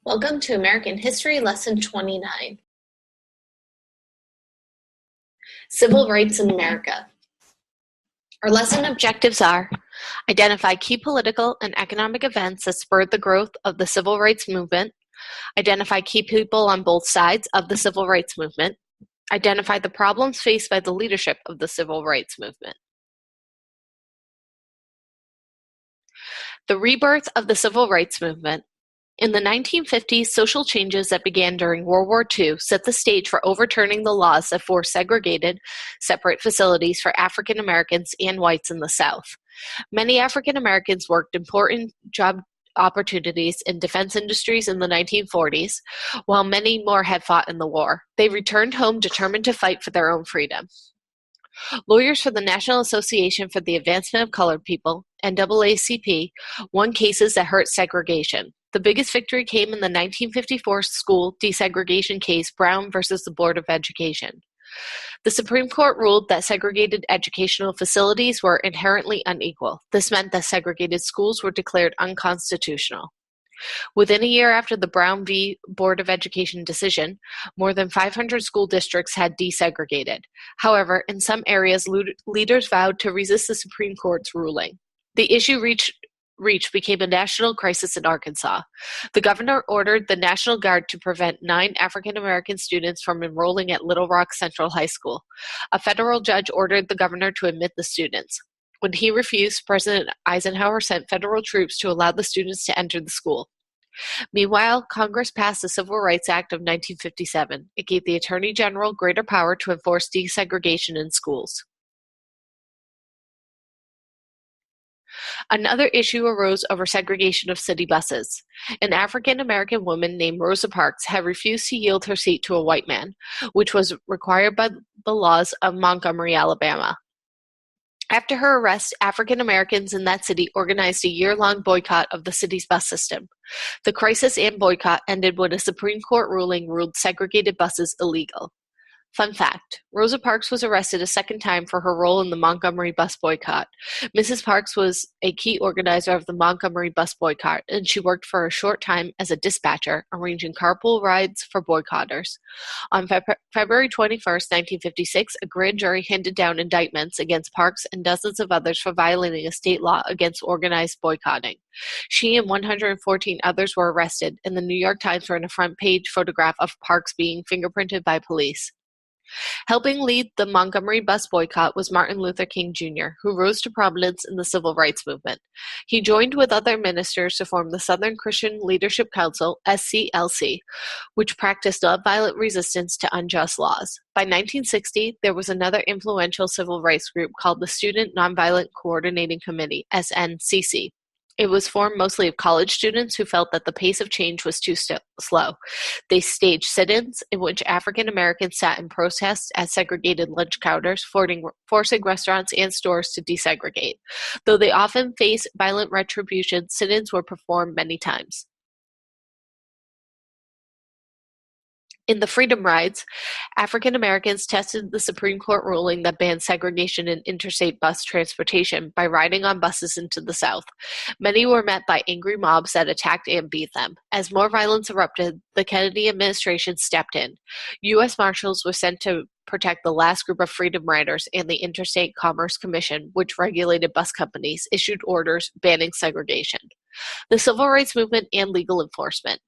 Welcome to American History Lesson 29. Civil Rights in America. Our lesson objectives are: identify key political and economic events that spurred the growth of the civil rights movement, identify key people on both sides of the civil rights movement, identify the problems faced by the leadership of the civil rights movement. The rebirth of the civil rights movement. In the 1950s, social changes that began during World War II set the stage for overturning the laws that forced segregated, separate facilities for African Americans and whites in the South. Many African Americans worked important job opportunities in defense industries in the 1940s, while many more had fought in the war. They returned home determined to fight for their own freedom. Lawyers for the National Association for the Advancement of Colored People, NAACP, won cases that hurt segregation. The biggest victory came in the 1954 school desegregation case, Brown versus the Board of Education. The Supreme Court ruled that segregated educational facilities were inherently unequal. This meant that segregated schools were declared unconstitutional. Within a year after the Brown v. Board of Education decision, more than 500 school districts had desegregated. However, in some areas, leaders vowed to resist the Supreme Court's ruling. The issue became a national crisis in Arkansas. The governor ordered the National Guard to prevent 9 African American students from enrolling at Little Rock Central High School. A federal judge ordered the governor to admit the students. When he refused, President Eisenhower sent federal troops to allow the students to enter the school. Meanwhile, Congress passed the Civil Rights Act of 1957. It gave the Attorney General greater power to enforce desegregation in schools. Another issue arose over segregation of city buses. An African American woman named Rosa Parks had refused to yield her seat to a white man, which was required by the laws of Montgomery, Alabama. After her arrest, African Americans in that city organized a year-long boycott of the city's bus system. The crisis and boycott ended when a Supreme Court ruling ruled segregated buses illegal. Fun fact: Rosa Parks was arrested a second time for her role in the Montgomery bus boycott. Mrs. Parks was a key organizer of the Montgomery bus boycott, and she worked for a short time as a dispatcher, arranging carpool rides for boycotters. On February 21, 1956, a grand jury handed down indictments against Parks and dozens of others for violating a state law against organized boycotting. She and 114 others were arrested, and the New York Times ran a front-page photograph of Parks being fingerprinted by police. Helping lead the Montgomery bus boycott was Martin Luther King Jr., who rose to prominence in the civil rights movement. He joined with other ministers to form the Southern Christian Leadership Council, SCLC, which practiced nonviolent resistance to unjust laws. By 1960, there was another influential civil rights group called the Student Nonviolent Coordinating Committee, SNCC. It was formed mostly of college students who felt that the pace of change was too slow. They staged sit-ins in which African Americans sat in protest at segregated lunch counters, forcing restaurants and stores to desegregate. Though they often faced violent retribution, sit-ins were performed many times. In the Freedom Rides, African Americans tested the Supreme Court ruling that banned segregation in interstate bus transportation by riding on buses into the South. Many were met by angry mobs that attacked and beat them. As more violence erupted, the Kennedy administration stepped in. U.S. Marshals were sent to protect the last group of Freedom Riders, and the Interstate Commerce Commission, which regulated bus companies, issued orders banning segregation. The Civil Rights Movement and legal enforcement.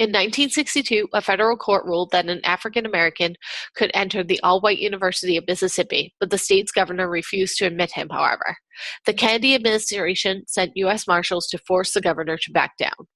In 1962, a federal court ruled that an African American could enter the all-white University of Mississippi, but the state's governor refused to admit him, however. The Kennedy administration sent U.S. Marshals to force the governor to back down.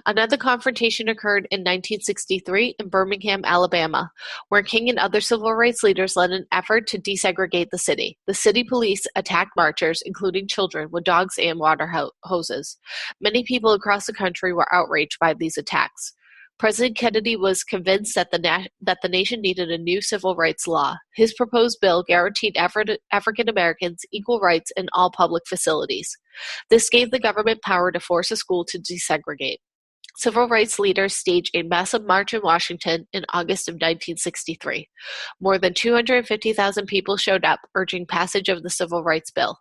Another confrontation occurred in 1963 in Birmingham, Alabama, where King and other civil rights leaders led an effort to desegregate the city. The city police attacked marchers, including children, with dogs and water hoses. Many people across the country were outraged by these attacks. President Kennedy was convinced that the nation needed a new civil rights law. His proposed bill guaranteed African Americans equal rights in all public facilities. This gave the government power to force a school to desegregate. Civil rights leaders staged a massive march in Washington in August of 1963. More than 250,000 people showed up, urging passage of the Civil Rights Bill.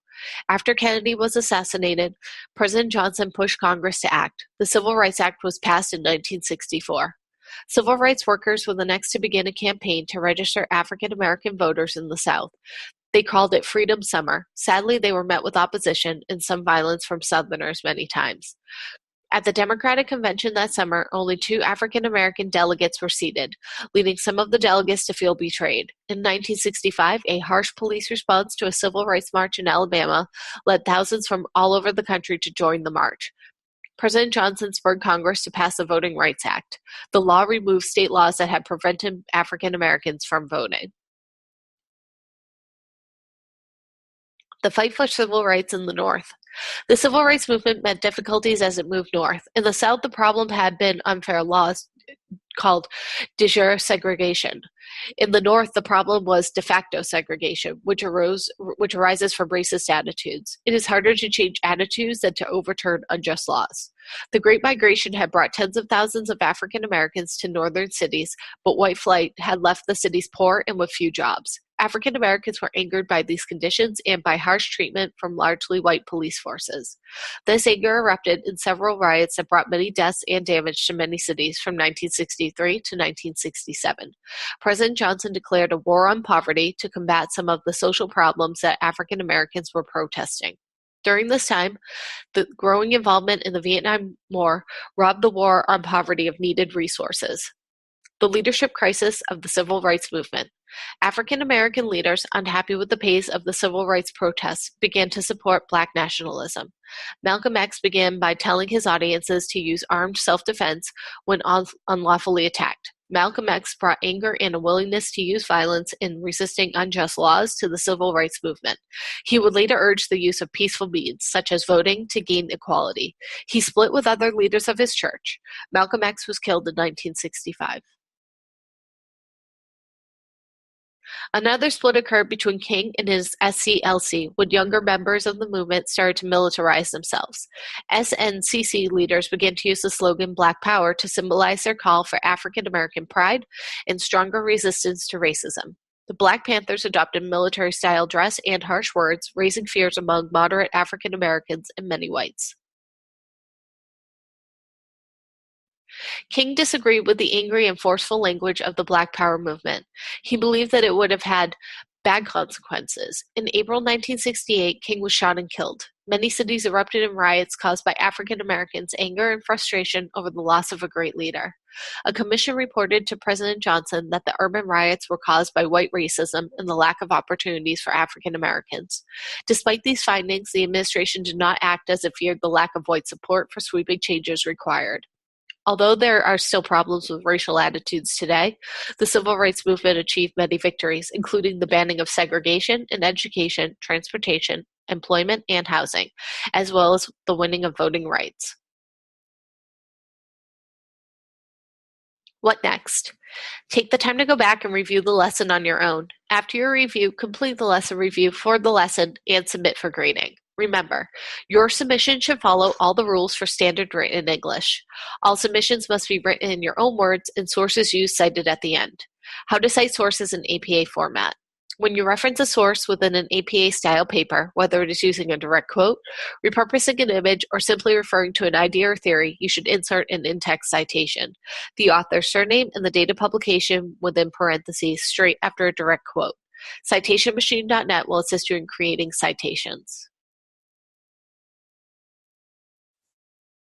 After Kennedy was assassinated, President Johnson pushed Congress to act. The Civil Rights Act was passed in 1964. Civil rights workers were the next to begin a campaign to register African American voters in the South. They called it Freedom Summer. Sadly, they were met with opposition and some violence from Southerners many times. At the Democratic Convention that summer, only 2 African American delegates were seated, leading some of the delegates to feel betrayed. In 1965, a harsh police response to a civil rights march in Alabama led thousands from all over the country to join the march. President Johnson spurred Congress to pass the Voting Rights Act. The law removed state laws that had prevented African Americans from voting. The fight for civil rights in the North. The civil rights movement met difficulties as it moved north. In the South, the problem had been unfair laws called de jure segregation. In the North, the problem was de facto segregation, which arises from racist attitudes. It is harder to change attitudes than to overturn unjust laws. The Great Migration had brought tens of thousands of African Americans to northern cities, but white flight had left the cities poor and with few jobs. African Americans were angered by these conditions and by harsh treatment from largely white police forces. This anger erupted in several riots that brought many deaths and damage to many cities from 1963 to 1967. President Johnson declared a war on poverty to combat some of the social problems that African Americans were protesting. During this time, the growing involvement in the Vietnam War robbed the war on poverty of needed resources. The leadership crisis of the civil rights movement. African American leaders, unhappy with the pace of the civil rights protests, began to support Black nationalism. Malcolm X began by telling his audiences to use armed self-defense when unlawfully attacked. Malcolm X brought anger and a willingness to use violence in resisting unjust laws to the civil rights movement. He would later urge the use of peaceful means, such as voting, to gain equality. He split with other leaders of his church. Malcolm X was killed in 1965. Another split occurred between King and his SCLC when younger members of the movement started to militarize themselves. SNCC leaders began to use the slogan Black Power to symbolize their call for African American pride and stronger resistance to racism. The Black Panthers adopted military-style dress and harsh words, raising fears among moderate African Americans and many whites. King disagreed with the angry and forceful language of the Black Power movement. He believed that it would have had bad consequences. In April 1968, King was shot and killed. Many cities erupted in riots caused by African Americans' anger and frustration over the loss of a great leader. A commission reported to President Johnson that the urban riots were caused by white racism and the lack of opportunities for African Americans. Despite these findings, the administration did not act as it feared the lack of white support for sweeping changes required. Although there are still problems with racial attitudes today, the civil rights movement achieved many victories, including the banning of segregation in education, transportation, employment, and housing, as well as the winning of voting rights. What next? Take the time to go back and review the lesson on your own. After your review, complete the lesson review for the lesson and submit for grading. Remember, your submission should follow all the rules for standard written English. All submissions must be written in your own words and sources used cited at the end. How to cite sources in APA format. When you reference a source within an APA-style paper, whether it is using a direct quote, repurposing an image, or simply referring to an idea or theory, you should insert an in-text citation, the author's surname and the date of publication within parentheses straight after a direct quote. CitationMachine.net will assist you in creating citations.